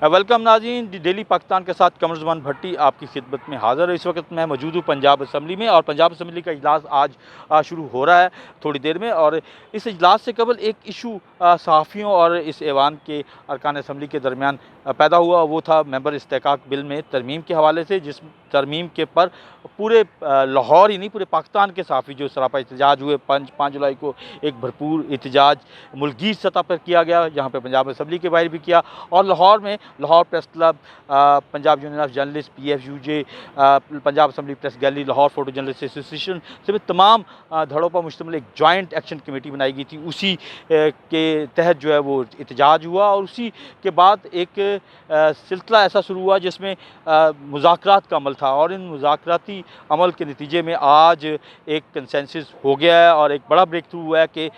Welcome नाज़रीन, daily Pakistan के साथ कमर ज़मान भट्टी आपकी खिदमत में हाज़िर है। इस वक्त मैं मौजूद हूँ पंजाब असम्बली में और पंजाब असम्बली का इजलास आज शुरू हो रहा है थोड़ी देर में। और इस इजलास से कबल एक इशू सहाफ़ियों और इस ऐवान के अरकान असम्बली के दरमियान पैदा हुआ। वो था मेंबर इस्तेहकाक बिल में तरमीम के हवाले से, जिस तरमीम के पर पूरे लाहौर ही नहीं पूरे पाकिस्तान के सहाफ़ी जो सरापा एहतजाज हुए। 5 जुलाई को एक भरपूर एहतजाज मुल्की सतह पर किया गया, जहाँ पर पंजाब असम्बली के बाहर भी किया। और लाहौर में Lahore press club, Punjab union of journalist PFUJ, Punjab assembly press gallery, Lahore photo journalist association समेत तमाम धड़ों पर मुश्तमिल एक जॉइंट एक्शन कमेटी बनाई गई थी। उसी के तहत जो है वो एहतजाज हुआ और उसी के बाद एक सिलसिला ऐसा शुरू हुआ जिसमें मुज़ाकरात का अमल था। और इन मुज़ाकराती अमल के नतीजे में आज एक कंसेंसस हो गया है और एक बड़ा ब्रेक थ्रू हुआ है कि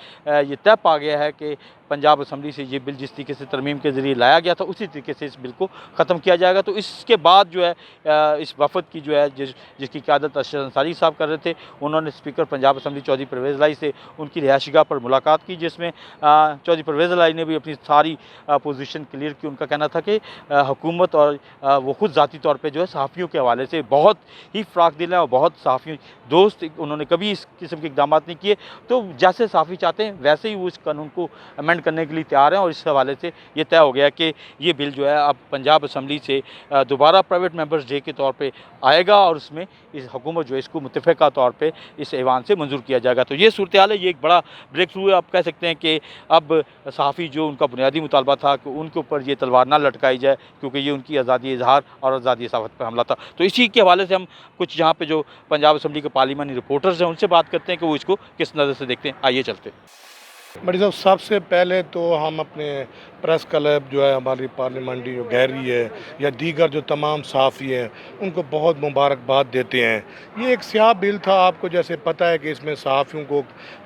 ये तय पा गया है कि पंजाब असम्बली से ये बिल जिस तरीके से तरमीम के ज़रिए लाया गया था उसी तरीके से इस बिल को ख़त्म किया जाएगा। तो इसके बाद जो है इस वफ़द की जो है जिसकी क़यादत अरशद अंसारी साहब कर रहे थे, उन्होंने स्पीकर पंजाब असम्बली चौधरी परवेज़ इलाही से उनकी रिहायशगाह पर मुलाकात की, जिसमें चौधरी परवेज़ इलाही ने भी अपनी सारी पोजीशन क्लियर की। उनका कहना था कि हुकूमत और वो ख़ुद ज़ाती तौर पर जो है सहाफ़ियों के हवाले से बहुत ही फ़राख दिल है और बहुत सहाफ़ी दोस्त, उन्होंने कभी इस किस्म के इक़दाम नहीं किए। तो जैसे सहाफ़ी चाहते हैं वैसे ही वो इस कानून को अमेंड करने के लिए तैयार हैं। और इस हवाले से ये तय हो गया कि ये बिल जो है अब पंजाब असम्बली से दोबारा प्राइवेट मेंबर्स डे के तौर पे आएगा और उसमें इस हुकूमत जो है इसको मुत्तफ़िक़ा तौर पे इस ऐवान से मंजूर किया जाएगा। तो ये सूरत हाल है, ये एक बड़ा ब्रेक थ्रू है। आप कह सकते हैं कि अब सहाफ़ी जो उनका बुनियादी मुतालबा था कि उनके ऊपर ये तलवार ना लटकाई जाए, क्योंकि ये उनकी आज़ादी इज़हार और आज़ादी सहाफ़त पर हमला था। तो इसी के हवाले से हम कुछ यहाँ पे जो पंजाब असम्बली के पार्लिमानी रिपोर्टर्स हैं उनसे बात करते हैं कि वो इसको किस नज़र से देखते हैं। आइए चलते हैं। बड़ी साहब, सबसे पहले तो हम अपने प्रेस क्लब जो है, हमारी पार्लियामेंट्री जो गैलरी है या दीगर जो तमाम सहाफ़ी हैं, उनको बहुत मुबारकबाद देते हैं। ये एक स्याह बिल था, आपको जैसे पता है कि इसमें सहाफ़ियों को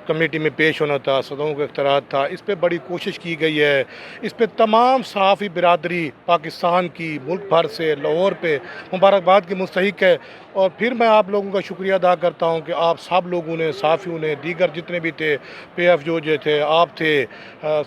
कमेटी में पेश होना था, सदों का इख्तियार था। इस पर बड़ी कोशिश की गई है। इस पर तमाम सहाफ़ी बिरादरी पाकिस्तान की मुल्क भर से लाहौर पे मुबारकबाद की मुस्तहिक है। और फिर मैं आप लोगों का शुक्रिया अदा करता हूँ कि आप सब लोगों ने, सहाफ़ियों ने, दीगर जितने भी थे, PFUJ थे, आप थे,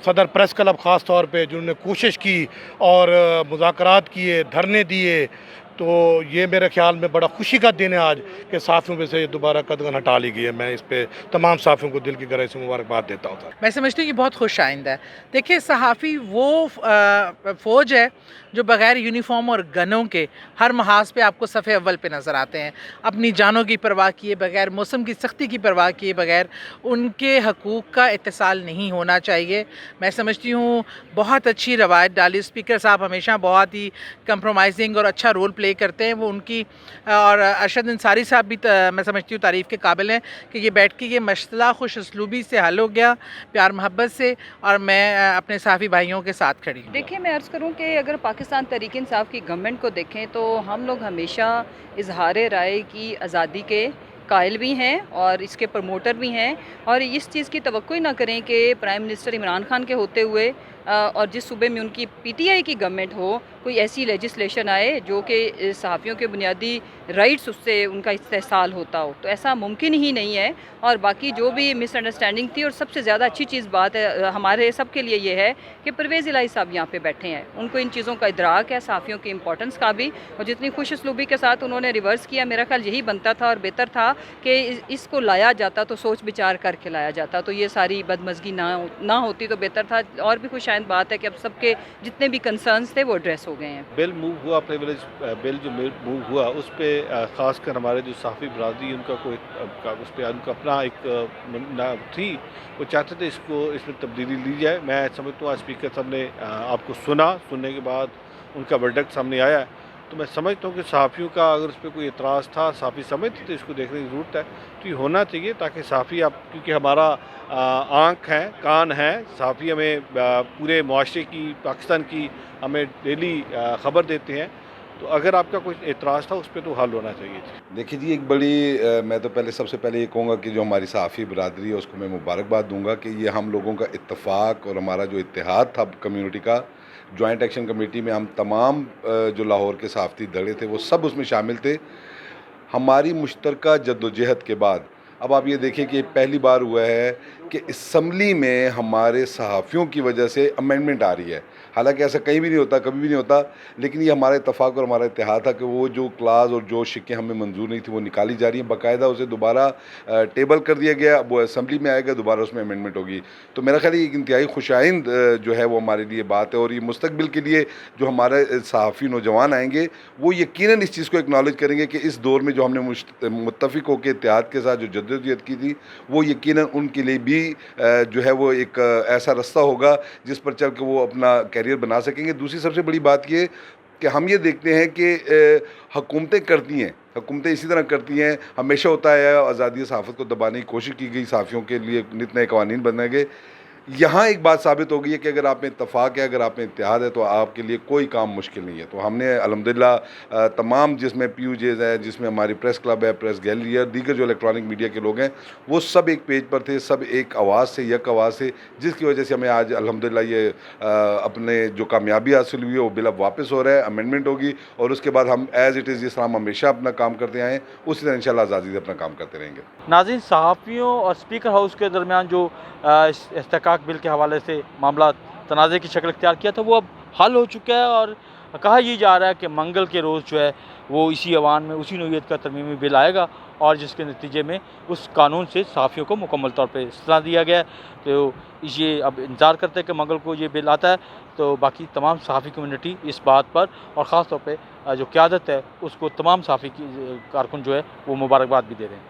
सदर प्रेस क्लब ख़ास तौर पे जिन्होंने कोशिश की और मुज़ाकरात किए, धरने दिए। तो ये मेरे ख़्याल में बड़ा खुशी का दिन है आज कि सहाफ़ियों पे से दोबारा कदगन हटा ली गई है। मैं इस पे तमाम सहाफ़ियों को दिल की गहराई से मुबारकबाद देता हूँ सर। मैं समझती हूँ कि बहुत खुश आइंदा है। देखिए, सहाफ़ी वो फ़ौज है जो बग़ैर यूनिफ़ॉर्म और गनों के हर महाज पे आपको सफ़े अव्वल पे नज़र आते हैं, अपनी जानों की परवाह किए बगैर, मौसम की सख्ती की परवाह किए बगैर। उनके हकूक़ का इत्तिसाल नहीं होना चाहिए। मैं समझती हूँ बहुत अच्छी रवायत डाली। स्पीकर साहब हमेशा बहुत ही कंप्रोमाइज़िंग और अच्छा रोल प्ले करते हैं वो उनकी। और अरशद अंसारी साहब भी मैं समझती हूँ तारीफ़ के काबिल हैं कि ये बैठ के ये मसला खुश उसलूबी से हल हो गया, प्यार मोहब्बत से, और मैं अपने सहाफ़ी भाइयों के साथ खड़ी हूँ। देखिए, मैं अर्ज़ करूँ कि अगर पाकिस्तान तहरीक इंसाफ की गवर्नमेंट को देखें तो हम लोग हमेशा इजहार राय की आज़ादी के कायल भी हैं और इसके प्रमोटर भी हैं। और इस चीज़ की तवक्को ही ना करें कि प्राइम मिनिस्टर इमरान खान के होते हुए और जिस सूबे में उनकी PTI की गवर्नमेंट हो, कोई ऐसी लेजिस्लेशन आए जो कि सहाफ़ियों के बुनियादी राइट्स उससे उनका इस्तेहसाल होता हो। तो ऐसा मुमकिन ही नहीं है। और बाकी जो भी मिसअंडरस्टैंडिंग थी, और सबसे ज़्यादा अच्छी चीज़ बात है हमारे सब के लिए ये है कि परवेज़ इलाही साहब यहाँ पे बैठे हैं। उनको इन चीज़ों का इदराक है, सहाफ़ियों की इंपॉर्टेंस का भी। और जितनी खुश उसलूबी के साथ उन्होंने रिवर्स किया, मेरा ख्याल यही बनता था और बेहतर था कि इसको लाया जाता तो सोच विचार करके लाया जाता, तो ये सारी बदमज़गी ना होती तो बेहतर था। और भी खुश आइंद बात है कि अब सबके जितने भी कंसर्न्स थे वो एड्रेस हो गए हैं। बिल मूव हुआ, प्रिविलेज बिल जो मूव हुआ उस पर ख़ासकर हमारे जो सहाफ़ी बरादरी उनका कोई उस पर उनका अपना एक थी, वो चाहते थे इसमें तब्दीली ली जाए। मैं समझता हूँ आज स्पीकर साहब ने आपको सुनने के बाद उनका वर्डिक्ट सामने आया है। तो मैं समझता हूँ कि सहाफ़ियों का अगर उस पर कोई एतराज़ था, सहाफ़ी समझते तो इसको देखने की ज़रूरत है। तो ये होना चाहिए ताकि सहाफ़ी, आप क्योंकि हमारा आँख हैं, कान हैं, सहाफ़ी हमें पूरे मुआशरे की, पाकिस्तान की हमें डेली ख़बर देते हैं। तो अगर आपका कोई एतराज़ था उस पर तो हल होना चाहिए। देखिए जी, एक बड़ी मैं तो सबसे पहले ये कहूँगा कि जो हमारी सहाफ़ी बरादरी है उसको मैं मुबारकबाद दूंगा कि ये हम लोगों का इत्तेफाक और हमारा जो इत्तेहाद था कम्युनिटी का, जॉइंट एक्शन कमेटी में हम तमाम जो लाहौर के सहाफ़ती धड़े थे वो सब उसमें शामिल थे। हमारी मुश्तरका जद्दोजहद के बाद अब आप ये देखिए कि पहली बार हुआ है कि असम्बली में हमारे सहाफ़ियों की वजह से अमेंडमेंट आ रही है। हालांकि ऐसा कहीं भी नहीं होता, कभी भी नहीं होता, लेकिन ये हमारा इत्तेफाक और हमारा इत्तेहाद था कि वो जो क्लास और जो शिक्कें हमें मंजूर नहीं थी वो निकाली जा रही हैं, बाकायदा उसे दोबारा टेबल कर दिया गया। वो असम्बली में आएगा, दोबारा उसमें अमेंडमेंट होगी। तो मेरा ख्याल है एक इंतहाई खुशाइंद जो है वो हमारे लिए बात है, और ये मुस्तकबिल के लिए जो हमारे सहाफ़ी नौजवान आएंगे वो यकीनन इस चीज़ को एक्नॉलेज करेंगे कि इस दौर में जो हमने मुत्तफ़िक होकर इत्तेहाद के साथ जो जद्दोजहद की थी वो यकीनन उनके लिए भी जो है वो एक ऐसा रास्ता होगा जिस पर चल के वो अपना कैरियर बना सकेंगे। दूसरी सबसे बड़ी बात ये कि हम ये देखते हैं कि हुकूमतें करती हैं, हुकूमतें इसी तरह करती हैं, हमेशा होता है आज़ादी सहाफ़त को दबाने की कोशिश की गई, सहाफ़ियों के लिए नित नए क़वानीन बनाए गए। यहाँ एक बात साबित हो गई है कि अगर आप में इत्तफ़ाक़ है, अगर आप में इत्तेहाद है, तो आपके लिए कोई काम मुश्किल नहीं है। तो हमने अल्हम्दुलिल्लाह तमाम जिसमें PUJs है, जिसमें हमारी प्रेस क्लब है, प्रेस गैलरी है, दीगर जो इलेक्ट्रॉनिक मीडिया के लोग हैं, वो सब एक पेज पर थे, सब एक आवाज़ से, यक आवाज़ से, जिसकी वजह से हमें आज अल्हम्दुलिल्लाह ये अपने जो कामयाबी हासिल हुई है वो बिल अब वापस हो रहा है, अमेंडमेंट होगी, और उसके बाद हम एज़ इट इज़ जिस तरह हम हमेशा अपना काम करते आए उसी तरह इंशाल्लाह आज़ादी से अपना काम करते रहेंगे। नाज़रीन, सहाफ़ियों और स्पीकर हाउस के दरमियान जो इस्तेहकाक बिल के हवाले से मामला तनाज़े की शक्ल इख्तियार किया था वो अब हल हो चुका है, और कहा यह जा रहा है कि मंगल के रोज़ जो है वो इसी ऐवान में उसी नौइयत का तरमीमी बिल आएगा, और जिसके नतीजे में उस कानून से सहाफ़ियों को मुकम्मल तौर पे इस्तना दिया गया है। तो ये अब इंतज़ार करते हैं कि मंगल को ये बिल आता है तो बाकी तमाम सहाफ़ी कम्यूनिटी इस बात पर और ख़ास तौर पे जो क़यादत है उसको तमाम सहाफ़ी की कारकुन जो है वो मुबारकबाद भी दे रहे हैं।